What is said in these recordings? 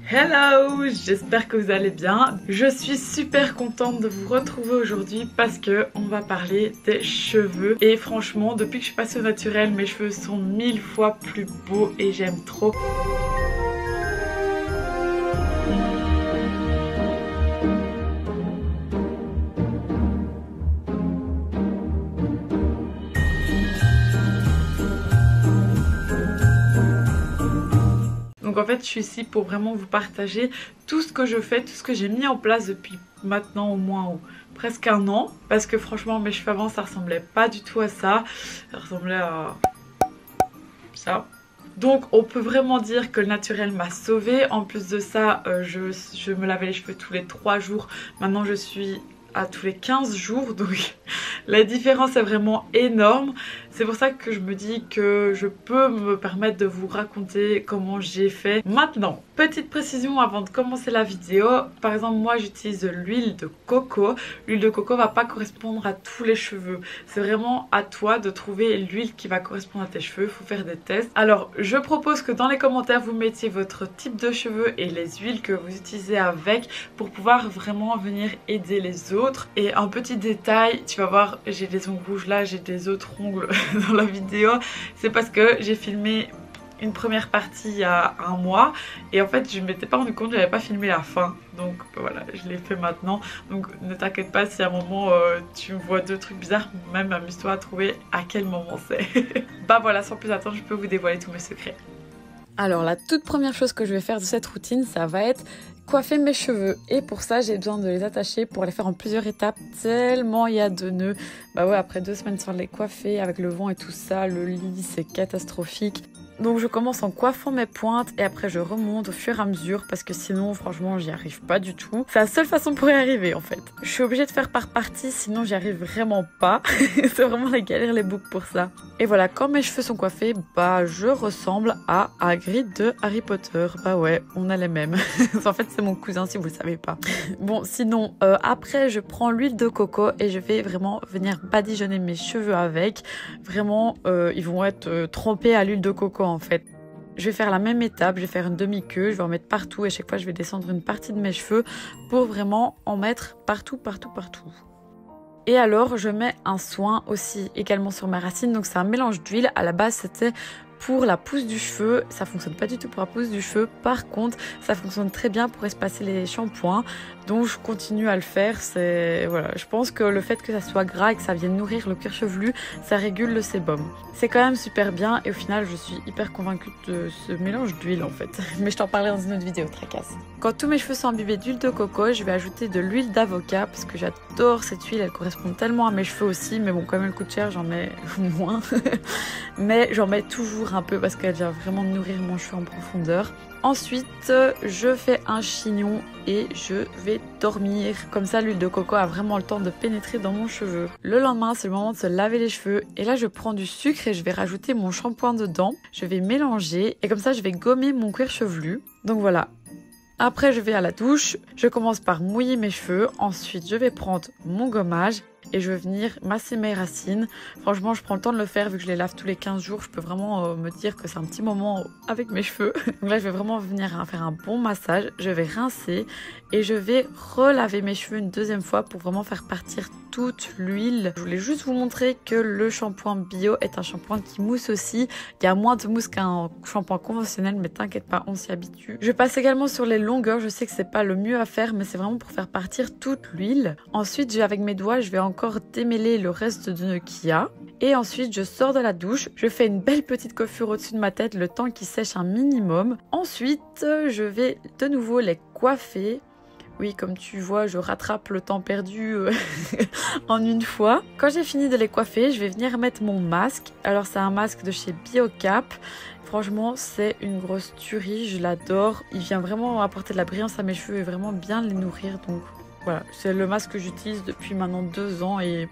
Hello, j'espère que vous allez bien. Je suis super contente de vous retrouver aujourd'hui parce que on va parler des cheveux. Et franchement, depuis que je suis passée au naturel, mes cheveux sont 1000 fois plus beaux et j'aime trop. Donc en fait je suis ici pour vraiment vous partager tout ce que je fais, tout ce que j'ai mis en place depuis maintenant au moins presque un an. Parce que franchement mes cheveux avant ça ressemblait pas du tout à ça, ça ressemblait à ça. Donc on peut vraiment dire que le naturel m'a sauvée. En plus de ça je me lavais les cheveux tous les 3 jours, maintenant je suis à tous les 15 jours, donc la différence est vraiment énorme. C'est pour ça que je me dis que je peux me permettre de vous raconter comment j'ai fait. Maintenant, petite précision avant de commencer la vidéo. Par exemple, moi j'utilise l'huile de coco. L'huile de coco va pas correspondre à tous les cheveux. C'est vraiment à toi de trouver l'huile qui va correspondre à tes cheveux. Il faut faire des tests. Alors, je propose que dans les commentaires, vous mettiez votre type de cheveux et les huiles que vous utilisez avec pour pouvoir vraiment venir aider les autres. Et un petit détail, tu vas voir, j'ai des ongles rouges là, j'ai des autres ongles dans la vidéo, c'est parce que j'ai filmé une première partie il y a un mois et en fait je ne m'étais pas rendu compte, j'avais pas filmé la fin, donc voilà, je l'ai fait maintenant. Donc ne t'inquiète pas si à un moment tu me vois deux trucs bizarres, même amuse-toi à trouver à quel moment c'est. Bah voilà, sans plus attendre, je peux vous dévoiler tous mes secrets. Alors la toute première chose que je vais faire de cette routine, ça va être coiffer mes cheveux, et pour ça j'ai besoin de les attacher pour les faire en plusieurs étapes tellement il y a de nœuds. Bah ouais, après 2 semaines sans les coiffer avec le vent et tout ça, le lit c'est catastrophique. Donc je commence en coiffant mes pointes et après je remonte au fur et à mesure parce que sinon franchement j'y arrive pas du tout. C'est la seule façon pour y arriver en fait. Je suis obligée de faire par partie sinon j'y arrive vraiment pas. C'est vraiment la galère les boucles pour ça. Et voilà, quand mes cheveux sont coiffés, bah je ressemble à Hagrid de Harry Potter. Bah ouais, on a les mêmes. En fait c'est mon cousin si vous le savez pas. Bon sinon après je prends l'huile de coco et je vais vraiment venir badigeonner mes cheveux avec. Vraiment ils vont être trempés à l'huile de coco en fait. Je vais faire la même étape, je vais faire une demi-queue, je vais en mettre partout et chaque fois je vais descendre une partie de mes cheveux pour vraiment en mettre partout. Et alors je mets un soin aussi également sur mes racines, donc c'est un mélange d'huile. À la base c'était pour la pousse du cheveu, ça fonctionne pas du tout pour la pousse du cheveu, par contre ça fonctionne très bien pour espacer les shampoings, donc je continue à le faire. C'est voilà, je pense que le fait que ça soit gras et que ça vienne nourrir le cuir chevelu, ça régule le sébum. C'est quand même super bien et au final je suis hyper convaincue de ce mélange d'huile en fait. Mais je t'en parlerai dans une autre vidéo, tracasse. Quand tous mes cheveux sont imbibés d'huile de coco, je vais ajouter de l'huile d'avocat parce que j'adore cette huile, elle correspond tellement à mes cheveux aussi, mais bon comme elle coûte cher j'en mets moins. Mais j'en mets toujours un peu parce qu'elle vient vraiment nourrir mon cheveu en profondeur. Ensuite, je fais un chignon et je vais dormir. Comme ça, l'huile de coco a vraiment le temps de pénétrer dans mon cheveu. Le lendemain, c'est le moment de se laver les cheveux. Et là, je prends du sucre et je vais rajouter mon shampoing dedans. Je vais mélanger et comme ça, je vais gommer mon cuir chevelu. Donc voilà. Après, je vais à la douche. Je commence par mouiller mes cheveux. Ensuite, je vais prendre mon gommage et je vais venir masser mes racines. Franchement, je prends le temps de le faire vu que je les lave tous les 15 jours. Je peux vraiment me dire que c'est un petit moment avec mes cheveux. Donc là, je vais vraiment venir faire un bon massage. Je vais rincer et je vais relaver mes cheveux une deuxième fois pour vraiment faire partir toute l'huile. Je voulais juste vous montrer que le shampoing bio est un shampoing qui mousse aussi. Il y a moins de mousse qu'un shampoing conventionnel, mais t'inquiète pas, on s'y habitue. Je passe également sur les longueurs. Je sais que c'est pas le mieux à faire, mais c'est vraiment pour faire partir toute l'huile. Ensuite, avec mes doigts, je vais encore démêler le reste de nœuds qu'il y a. Et ensuite, je sors de la douche. Je fais une belle petite coiffure au-dessus de ma tête, le temps qu'il sèche un minimum. Ensuite, je vais de nouveau les coiffer. Oui, comme tu vois, je rattrape le temps perdu en une fois. Quand j'ai fini de les coiffer, je vais venir mettre mon masque. Alors, c'est un masque de chez Biocap. Franchement, c'est une grosse tuerie, je l'adore. Il vient vraiment apporter de la brillance à mes cheveux et vraiment bien les nourrir. Donc voilà, c'est le masque que j'utilise depuis maintenant 2 ans et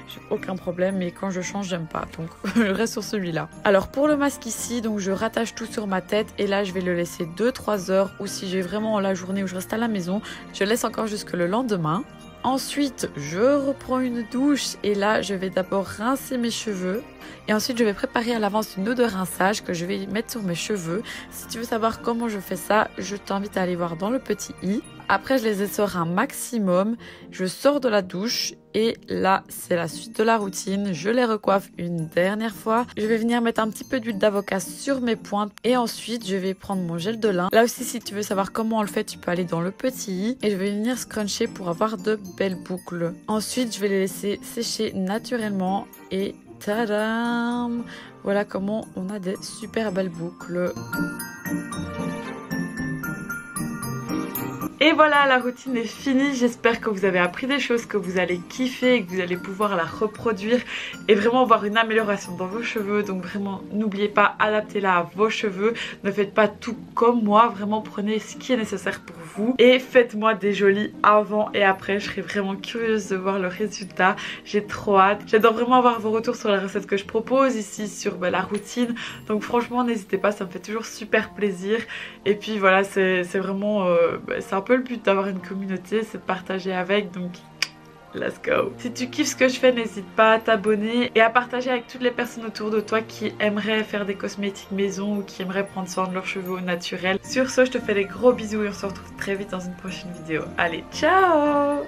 j'ai aucun problème. Et quand je change, j'aime pas. Donc je reste sur celui-là. Alors pour le masque ici, donc je rattache tout sur ma tête et là je vais le laisser 2-3 heures. Ou si j'ai vraiment la journée où je reste à la maison, je laisse encore jusque le lendemain. Ensuite, je reprends une douche et là, je vais d'abord rincer mes cheveux. Et ensuite je vais préparer à l'avance une eau de rinçage que je vais mettre sur mes cheveux. Si tu veux savoir comment je fais ça, je t'invite à aller voir dans le petit i. Après je les essore un maximum, je sors de la douche et là c'est la suite de la routine. Je les recoiffe une dernière fois. Je vais venir mettre un petit peu d'huile d'avocat sur mes pointes et ensuite je vais prendre mon gel de lin. Là aussi si tu veux savoir comment on le fait, tu peux aller dans le petit i et je vais venir scruncher pour avoir de belles boucles. Ensuite je vais les laisser sécher naturellement et tadam! Voilà comment on a des super belles boucles. Et voilà, la routine est finie. J'espère que vous avez appris des choses, que vous allez kiffer et que vous allez pouvoir la reproduire et vraiment voir une amélioration dans vos cheveux. Donc vraiment, n'oubliez pas, adaptez-la à vos cheveux. Ne faites pas tout comme moi. Vraiment, prenez ce qui est nécessaire pour vous. Et faites-moi des jolis avant et après. Je serais vraiment curieuse de voir le résultat. J'ai trop hâte. J'adore vraiment avoir vos retours sur la recette que je propose ici, sur la routine. Donc franchement, n'hésitez pas, ça me fait toujours super plaisir. Et puis voilà, c'est vraiment... c'est un peu le but d'avoir une communauté, c'est de partager avec, donc let's go. Si tu kiffes ce que je fais, n'hésite pas à t'abonner et à partager avec toutes les personnes autour de toi qui aimeraient faire des cosmétiques maison ou qui aimeraient prendre soin de leurs cheveux au naturel. Sur ce, je te fais des gros bisous et on se retrouve très vite dans une prochaine vidéo. Allez, ciao!